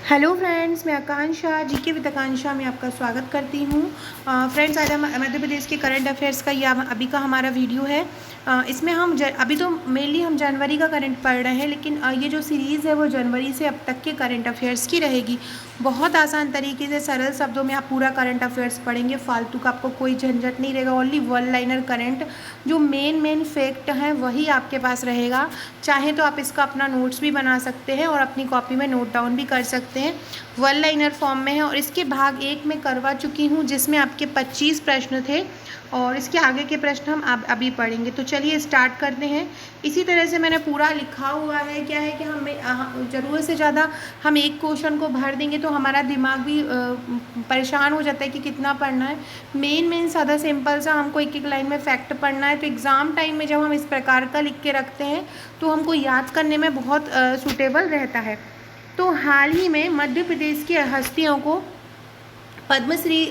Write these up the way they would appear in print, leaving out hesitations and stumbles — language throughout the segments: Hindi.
हेलो फ्रेंड्स, मैं आकांक्षा जीके विद आकांक्षा में आपका स्वागत करती हूँ। फ्रेंड्स, आज हम मध्य प्रदेश के करंट अफेयर्स का ये अभी का हमारा वीडियो है। इसमें हम अभी तो मेनली हम जनवरी का करंट पढ़ रहे हैं, लेकिन ये जो सीरीज़ है वो जनवरी से अब तक के करंट अफेयर्स की रहेगी। बहुत आसान तरीके से सरल शब्दों में आप पूरा करंट अफेयर्स पढ़ेंगे, फालतू का आपको कोई झंझट नहीं रहेगा। ओनली वन लाइनर करंट, जो मेन फैक्ट हैं वही आपके पास रहेगा। चाहे तो आप इसका अपना नोट्स भी बना सकते हैं और अपनी कॉपी में नोट डाउन भी कर सकते हैं। वन लाइनर फॉर्म में है और इसके भाग 1 में करवा चुकी हूँ, जिसमें आपके 25 प्रश्न थे और इसके आगे के प्रश्न हम अभी पढ़ेंगे। तो चलिए स्टार्ट करते हैं। इसी तरह से मैंने पूरा लिखा हुआ है। क्या है कि हम ज़रूरत से ज़्यादा हम एक क्वेश्चन को भर देंगे तो हमारा दिमाग भी परेशान हो जाता है कि कितना पढ़ना है। मेन सादा सिंपल सा हमको एक एक लाइन में फैक्ट पढ़ना है। तो एग्ज़ाम टाइम में जब हम इस प्रकार का लिख के रखते हैं तो हमको याद करने में बहुत सूटेबल रहता है। तो हाल ही में मध्य प्रदेश की हस्तियों को पद्मश्री,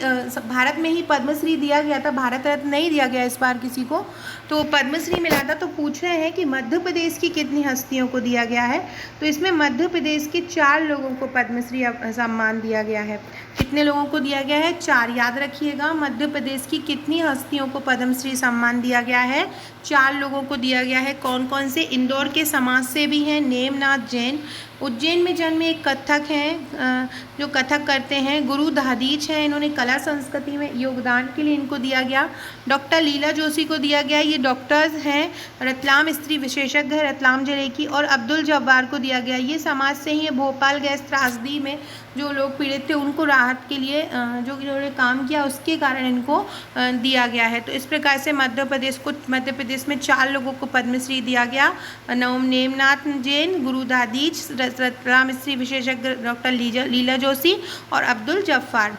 भारत में ही पद्मश्री दिया गया था, भारत रत्न नहीं दिया गया इस बार किसी को। तो पद्मश्री मिला था। तो पूछ रहे हैं कि मध्य प्रदेश की कितनी हस्तियों को दिया गया है। तो इसमें मध्य प्रदेश के 4 लोगों को पद्मश्री सम्मान दिया गया है। कितने लोगों को दिया गया है? 4। याद रखिएगा, मध्य प्रदेश की कितनी हस्तियों को पद्मश्री सम्मान दिया गया है? 4 लोगों को दिया गया है। कौन कौन से? इंदौर के समाज सेवी हैं नेमनाथ जैन। उज्जैन में जन्मे एक कथक हैं जो कथक करते हैं, गुरु दहदीज हैं, इन्होंने कला संस्कृति में योगदान के लिए इनको दिया गया। डॉक्टर लीला जोशी को दिया गया, ये डॉक्टर्स हैं, रतलाम स्त्री विशेषज्ञ है रतलाम जिले की। और अब्दुल जब्बार को दिया गया, ये समाज से ही भोपाल गैस त्रासदी में जो लोग पीड़ित थे उनको राहत के लिए जो इन्होंने काम किया उसके कारण इनको दिया गया है। तो इस प्रकार से मध्य प्रदेश में 4 लोगों को पद्मश्री दिया गया। नेमनाथ जैन, गुरु दादीज, रतलाम स्त्री विशेषज्ञ डॉक्टर लीला जोशी और अब्दुल जब्बार।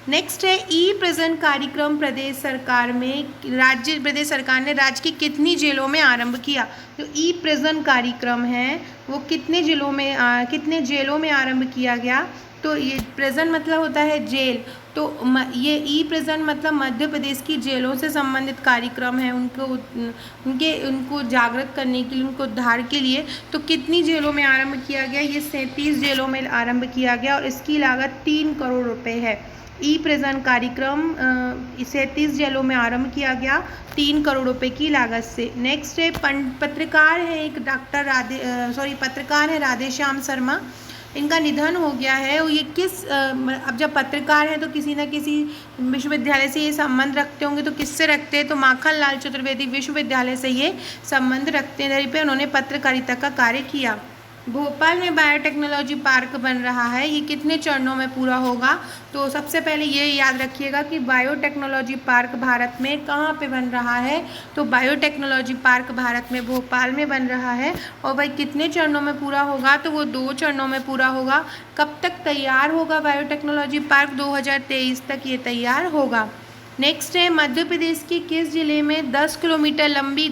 नेक्स्ट है ई प्रिजन कार्यक्रम प्रदेश सरकार ने राज्य की कितनी जेलों में आरंभ किया। जो ई प्रिजन कार्यक्रम है वो कितने जेलों में आरंभ किया गया। तो ये प्रिजन मतलब होता है जेल। तो ये ई प्रिजन मतलब मध्य प्रदेश की जेलों से संबंधित कार्यक्रम है, उनको जागृत करने के लिए, उनको उद्धार के लिए। तो कितनी जेलों में आरंभ किया गया? ये 37 जेलों में आरंभ किया गया और इसकी लागत 3 करोड़ रुपए है। ई प्रिजन कार्यक्रम 37 जेलों में आरंभ किया गया 3 करोड़ रुपए की लागत से। नेक्स्ट है पत्रकार है राधेश्याम शर्मा। इनका निधन हो गया है। और ये अब जब पत्रकार हैं तो किसी न किसी विश्वविद्यालय से ये संबंध रखते होंगे। तो किससे रखते हैं? तो माखनलाल चतुर्वेदी विश्वविद्यालय से ये संबंध रखते हैं। इधर पे उन्होंने पत्रकारिता का कार्य किया। भोपाल में बायोटेक्नोलॉजी पार्क बन रहा है, ये कितने चरणों में पूरा होगा? तो सबसे पहले ये याद रखिएगा कि बायोटेक्नोलॉजी पार्क भारत में कहाँ पे बन रहा है। तो बायोटेक्नोलॉजी पार्क भारत में भोपाल में बन रहा है। और भाई कितने चरणों में पूरा होगा? तो वो 2 चरणों में पूरा होगा। कब तक तैयार होगा बायोटेक्नोलॉजी पार्क? 2023 तक ये तैयार होगा। नेक्स्ट है मध्य प्रदेश के किस जिले में 10 किलोमीटर लंबी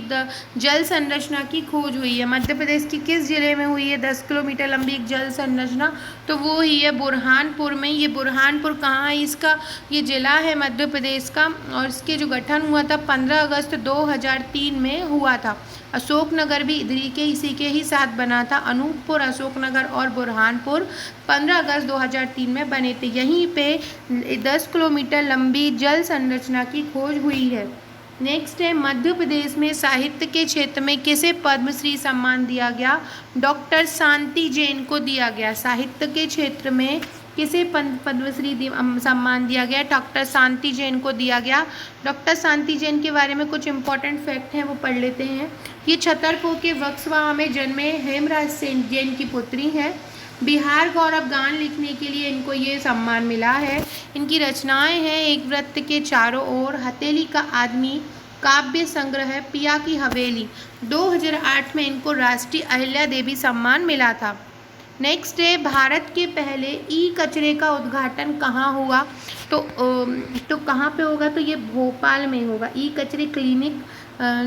जल संरचना की खोज हुई है। मध्य प्रदेश की किस जिले में हुई है 10 किलोमीटर लंबी एक जल संरचना? तो वो ही है बुरहानपुर में। ये बुरहानपुर कहाँ है? इसका ये जिला है मध्य प्रदेश का। और इसके जो गठन हुआ था 15 अगस्त 2003 में हुआ था। अशोकनगर भी इसी के ही साथ बना था। अनूपपुर, अशोकनगर और बुरहानपुर 15 अगस्त 2003 में बने थे। यहीं पे 10 किलोमीटर लंबी जल संरचना की खोज हुई है। नेक्स्ट है मध्य प्रदेश में साहित्य के क्षेत्र में किसे पद्मश्री सम्मान दिया गया? डॉक्टर शांति जैन को दिया गया। साहित्य के क्षेत्र में किसे पद्मश्री सम्मान दिया गया? डॉक्टर शांति जैन को दिया गया। डॉक्टर शांति जैन के बारे में कुछ इंपॉर्टेंट फैक्ट हैं, वो पढ़ लेते हैं। ये छतरपुर के बक्सवा में जन्मे हेमराज सेन जैन की पुत्री हैं। बिहार गौरव गान लिखने के लिए इनको ये सम्मान मिला है। इनकी रचनाएं हैं एक वृत्त के चारों ओर, हथेली का आदमी, काव्य संग्रह, पिया की हवेली। 2008 में इनको राष्ट्रीय अहिल्या देवी सम्मान मिला था। नेक्स्ट है भारत के पहले ई कचरे का उद्घाटन कहाँ हुआ? तो कहाँ पे होगा? तो ये भोपाल में होगा। ई कचरे क्लिनिक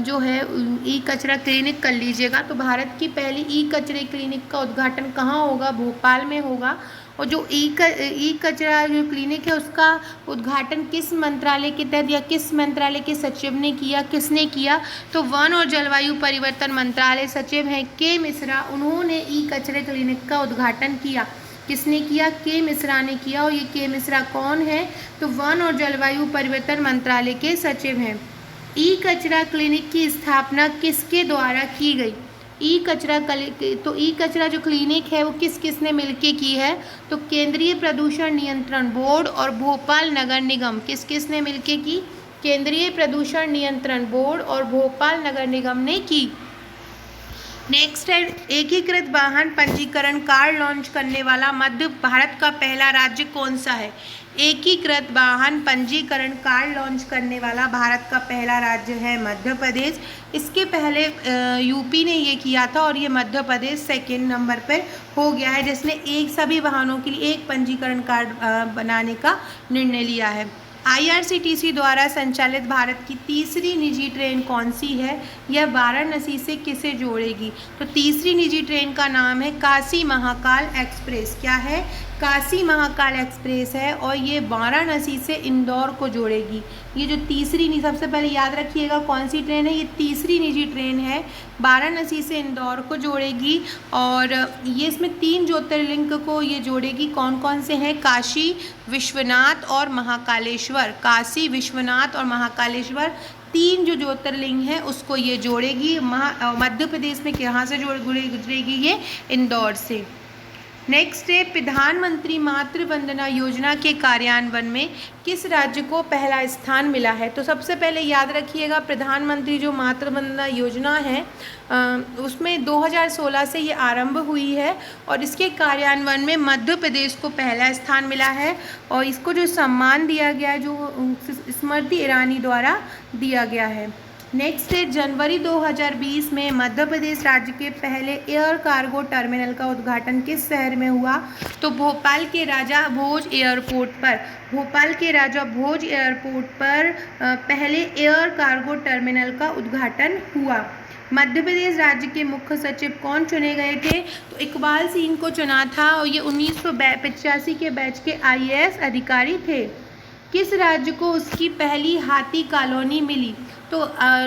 जो है, ई कचरा क्लिनिक कर लीजिएगा। तो भारत की पहली ई कचरे क्लिनिक का उद्घाटन कहाँ होगा? भोपाल में होगा। और जो ई कचरा जो क्लिनिक है उसका उद्घाटन किस मंत्रालय के तहत या किस मंत्रालय के सचिव ने किया? किसने किया? तो वन और जलवायु परिवर्तन मंत्रालय सचिव हैं के मिश्रा, उन्होंने ई कचरे क्लिनिक का उद्घाटन किया। किसने किया? के मिश्रा ने किया। और ये के मिश्रा कौन है? तो वन और जलवायु परिवर्तन मंत्रालय के सचिव हैं। ई कचरा क्लिनिक की स्थापना किसके द्वारा की गई? ई कचरा तो ई कचरा जो क्लिनिक है वो किसने मिलके की है? तो केंद्रीय प्रदूषण नियंत्रण बोर्ड और भोपाल नगर निगम किसने मिलके की? केंद्रीय प्रदूषण नियंत्रण बोर्ड और भोपाल नगर निगम ने की। नेक्स्ट है, एकीकृत वाहन पंजीकरण कार्ड लॉन्च करने वाला मध्य भारत का पहला राज्य कौन सा है? एकीकृत वाहन पंजीकरण कार्ड लॉन्च करने वाला भारत का पहला राज्य है मध्य प्रदेश। इसके पहले यूपी ने ये किया था और ये मध्य प्रदेश सेकेंड नंबर पर हो गया है, जिसने एक सभी वाहनों के लिए एक पंजीकरण कार्ड बनाने का निर्णय लिया है। IRCTC द्वारा संचालित भारत की तीसरी निजी ट्रेन कौन सी है? यह वाराणसी से किसे जोड़ेगी? तो तीसरी निजी ट्रेन का नाम है काशी महाकाल एक्सप्रेस। क्या है? काशी महाकाल एक्सप्रेस है और ये वाराणसी से इंदौर को जोड़ेगी। ये जो तीसरी, सबसे पहले याद रखिएगा कौन सी ट्रेन है, ये तीसरी निजी ट्रेन है, वाराणसी से इंदौर को जोड़ेगी। और ये इसमें 3 ज्योतिर्लिंग को ये जोड़ेगी। कौन कौन से हैं? काशी, विश्वनाथ और महाकालेश्वर। काशी, विश्वनाथ और महाकालेश्वर 3 जो ज्योतिर्लिंग हैं उसको ये जोड़ेगी। मध्य प्रदेश में कहाँ से गुजरेगी? ये इंदौर से। नेक्स्ट है, प्रधानमंत्री मातृ वंदना योजना के कार्यान्वयन में किस राज्य को पहला स्थान मिला है? तो सबसे पहले याद रखिएगा, प्रधानमंत्री जो मातृ वंदना योजना है उसमें 2016 से ये आरंभ हुई है और इसके कार्यान्वयन में मध्य प्रदेश को पहला स्थान मिला है। और इसको जो सम्मान दिया गया है, जो स्मृति ईरानी द्वारा दिया गया है। नेक्स्ट है, जनवरी 2020 में मध्य प्रदेश राज्य के पहले एयर कार्गो टर्मिनल का उद्घाटन किस शहर में हुआ? तो भोपाल के राजा भोज एयरपोर्ट पर। भोपाल के राजा भोज एयरपोर्ट पर पहले एयर कार्गो टर्मिनल का उद्घाटन हुआ। मध्य प्रदेश राज्य के मुख्य सचिव कौन चुने गए थे? तो इकबाल सिंह को चुना था और ये 1985 के बैच के IAS अधिकारी थे। किस राज्य को उसकी पहली हाथी कॉलोनी मिली? तो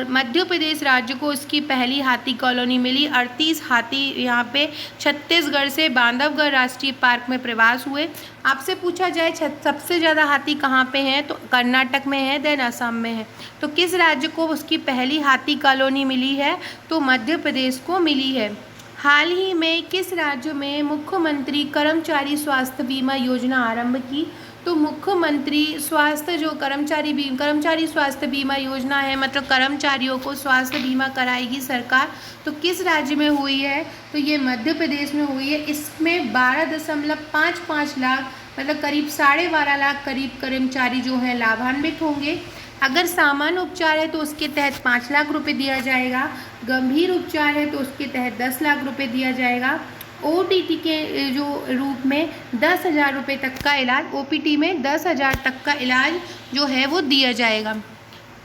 मध्य प्रदेश राज्य को उसकी पहली हाथी कॉलोनी मिली। 38 हाथी यहाँ पे छत्तीसगढ़ से बांधवगढ़ राष्ट्रीय पार्क में प्रवास हुए। आपसे पूछा जाए सबसे ज़्यादा हाथी कहाँ पे हैं? तो कर्नाटक में है, देन असम में है। तो किस राज्य को उसकी पहली हाथी कॉलोनी मिली है? तो मध्य प्रदेश को मिली है। हाल ही में किस राज्य में मुख्यमंत्री कर्मचारी स्वास्थ्य बीमा योजना आरंभ की? तो मुख्यमंत्री स्वास्थ्य जो कर्मचारी स्वास्थ्य बीमा योजना है, मतलब कर्मचारियों को स्वास्थ्य बीमा कराएगी सरकार, तो किस राज्य में हुई है? तो ये मध्य प्रदेश में हुई है। इसमें 12.55 लाख, मतलब करीब 12.5 लाख करीब कर्मचारी जो हैं लाभान्वित होंगे। अगर सामान्य उपचार है तो उसके तहत 5 लाख रुपए दिया जाएगा। गंभीर उपचार है तो उसके तहत 10 लाख रुपए दिया जाएगा। OTT के जो रूप में 10,000 रुपये तक का इलाज, OPT में 10,000 तक का इलाज जो है वो दिया जाएगा।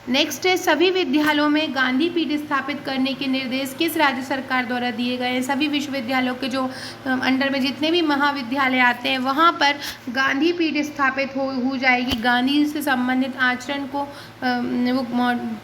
नेक्स्ट है, सभी विद्यालयों में गांधी पीठ स्थापित करने के निर्देश किस राज्य सरकार द्वारा दिए गए हैं? सभी विश्वविद्यालयों के जो अंडर में जितने भी महाविद्यालय आते हैं वहाँ पर गांधी पीठ स्थापित हो जाएगी। गांधी से संबंधित आचरण को वो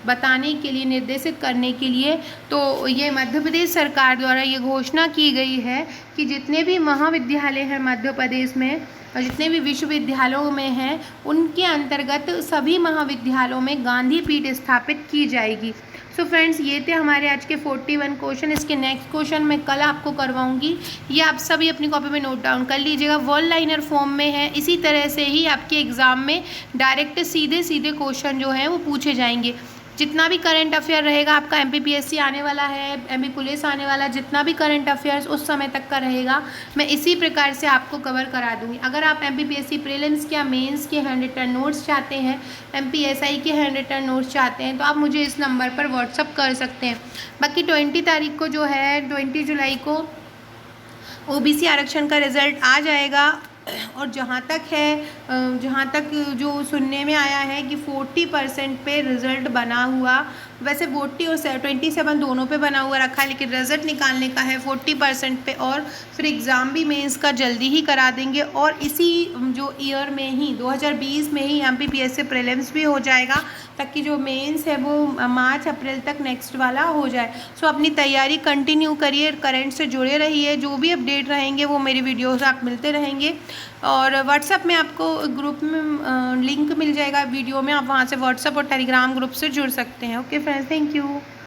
बताने के लिए, निर्देशित करने के लिए तो ये मध्य प्रदेश सरकार द्वारा ये घोषणा की गई है कि जितने भी महाविद्यालय हैं मध्य प्रदेश में और जितने भी विश्वविद्यालयों में हैं उनके अंतर्गत सभी महाविद्यालयों में गांधी पीठ स्थापित की जाएगी। सो फ्रेंड्स, ये थे हमारे आज के 41 क्वेश्चन। इसके नेक्स्ट क्वेश्चन मैं कल आपको करवाऊंगी। ये आप सभी अपनी कॉपी में नोट डाउन कर लीजिएगा। वन लाइनर फॉर्म में है। इसी तरह से ही आपके एग्ज़ाम में डायरेक्ट सीधे क्वेश्चन जो हैं वो पूछे जाएंगे। जितना भी करंट अफेयर रहेगा आपका, MPPSC आने वाला है, MP पुलिस आने वाला, जितना भी करंट अफेयर्स उस समय तक का रहेगा मैं इसी प्रकार से आपको कवर करा दूँगी। अगर आप MPPSC प्रीलिम्स या मेंस के हैंड रिटन नोट्स चाहते हैं, MPSI के हैंड रिटन नोट्स चाहते हैं तो आप मुझे इस नंबर पर व्हाट्सअप कर सकते हैं। बाकी 20 तारीख को जो है, 20 जुलाई को OBC आरक्षण का रिज़ल्ट आ जाएगा। और जहाँ तक जो सुनने में आया है कि 40% पे रिज़ल्ट बना हुआ, वैसे 40 और 27 दोनों पे बना हुआ रखा है, लेकिन रिज़ल्ट निकालने का है 40% पे। और फिर एग्ज़ाम भी मेंस का जल्दी ही करा देंगे और इसी जो ईयर में ही 2020 में ही MPPSC प्रीलिम्स भी हो जाएगा। तक की जो मेंस है वो मार्च अप्रैल तक नेक्स्ट वाला हो जाए। सो अपनी तैयारी कंटिन्यू करिए, करंट से जुड़े रहिए, जो भी अपडेट रहेंगे वो मेरी वीडियोस आप मिलते रहेंगे। और व्हाट्सअप में आपको ग्रुप में लिंक मिल जाएगा वीडियो में, आप वहाँ से व्हाट्सअप और टेलीग्राम ग्रुप से जुड़ सकते हैं। Okay friends, thank you.